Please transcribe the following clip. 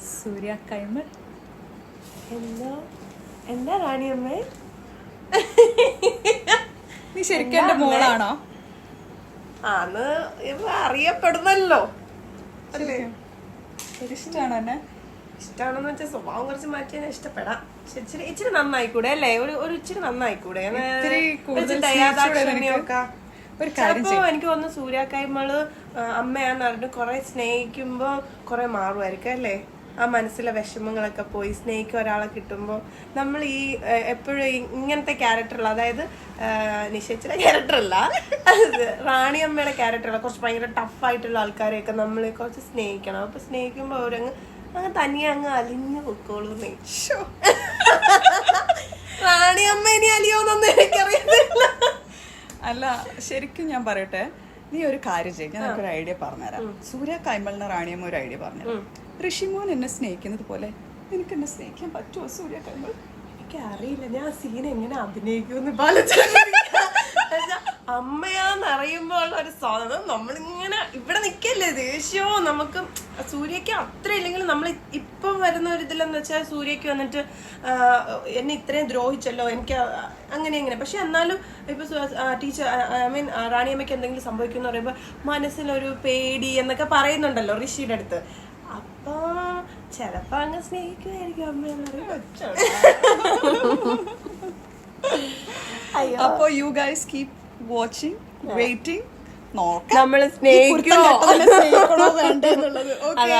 സൂര്യ കൈമൾ. എന്താ റാണിയമ്മേ? നീ ശരിക്കും എന്റെ മോളാണോ? ആന്ന് അറിയപ്പെടുന്നല്ലോ അല്ലേ? ഇഷ്ടമാണോ എന്നെ? ഇഷ്ടമാണെന്ന് വെച്ചാൽ സ്വഭാവം കുറച്ച് മാറ്റിയാൽ ഇഷ്ടപ്പെടാം. ഇച്ചിരി നന്നായിക്കൂടെ അല്ലേ? ഒരു ഇച്ചിരി നന്നായിക്കൂടെ? ചിലപ്പോ എനിക്ക് തോന്നുന്നു സൂര്യ കൈമള് അമ്മയാന്ന് പറഞ്ഞിട്ട് കൊറേ സ്നേഹിക്കുമ്പോ കൊറേ മാറുമായിരിക്കും അല്ലേ? ആ മനസ്സിലെ വിഷമങ്ങളൊക്കെ പോയി സ്നേഹിക്കുക ഒരാളെ കിട്ടുമ്പോൾ നമ്മൾ ഈ എപ്പോഴും ഇങ്ങനത്തെ ക്യാരക്ടറുള്ള, അതായത് നിശ്ചയിച്ചിലെ ക്യാരക്ടറല്ല, റാണിയമ്മയുടെ ക്യാരക്ടറുള്ള കുറച്ച് ഭയങ്കര ടഫായിട്ടുള്ള ആൾക്കാരെയൊക്കെ നമ്മൾ കുറച്ച് സ്നേഹിക്കണം. അപ്പൊ സ്നേഹിക്കുമ്പോൾ അവരങ്ങ് തനിയെ അങ്ങ് അലിഞ്ഞു പൊക്കോളൂന്നേ. റാണിയമ്മ ഇനി അലിയോന്നൊന്നും എനിക്കറിയത്തില്ല. അല്ല, ശരിക്കും ഞാൻ പറയട്ടെ, നീ ഒരു കാര്യം ചെയ്യും, ഞാൻ ഒരു ഐഡിയ പറഞ്ഞുതരാം. സൂര്യ കൈമളിന് റാണിയമ്മ ഒരു ഐഡിയ പറഞ്ഞുതരാം. ഋഷിമോൻ എന്നെ സ്നേഹിക്കുന്നത് പോലെ നിനക്ക് എന്നെ സ്നേഹിക്കാൻ പറ്റുമോ സൂര്യ കൈമൾ? എനിക്കറിയില്ല ഞാൻ ആ സീൻ എങ്ങനെ അഭിനയിക്കുമെന്ന്. അമ്മയാന്നറിയുമ്പോ ഉള്ള ഒരു സ്വാതന്ത്ര്യം നമ്മളിങ്ങനെ ഇവിടെ നിക്കല്ലേ, ദേഷ്യവും നമുക്ക്. സൂര്യക്ക് അത്ര ഇല്ലെങ്കിലും നമ്മൾ ഇപ്പം വരുന്ന ഒരു ഇതിലെന്ന് വെച്ചാൽ സൂര്യക്ക് വന്നിട്ട് എന്നെ ഇത്രയും ദ്രോഹിച്ചല്ലോ, എനിക്ക് അങ്ങനെ. പക്ഷെ എന്നാലും ഇപ്പൊ ടീച്ചർ റാണിയമ്മയ്ക്ക് എന്തെങ്കിലും സംഭവിക്കുമെന്ന് പറയുമ്പോ മനസ്സിലൊരു പേടി എന്നൊക്കെ പറയുന്നുണ്ടല്ലോ ഋഷിയുടെ അടുത്ത്. അപ്പൊ ചെലപ്പോ അങ്ങ് സ്നേഹിക്കുമായിരിക്കും അമ്മയെന്നറിയാം. അപ്പൊ you guys keep watching, waiting, നോക്കാം നമ്മള് സ്നേഹിക്കണോ വേണ്ടെന്നുള്ളത്. ഓക്കെ.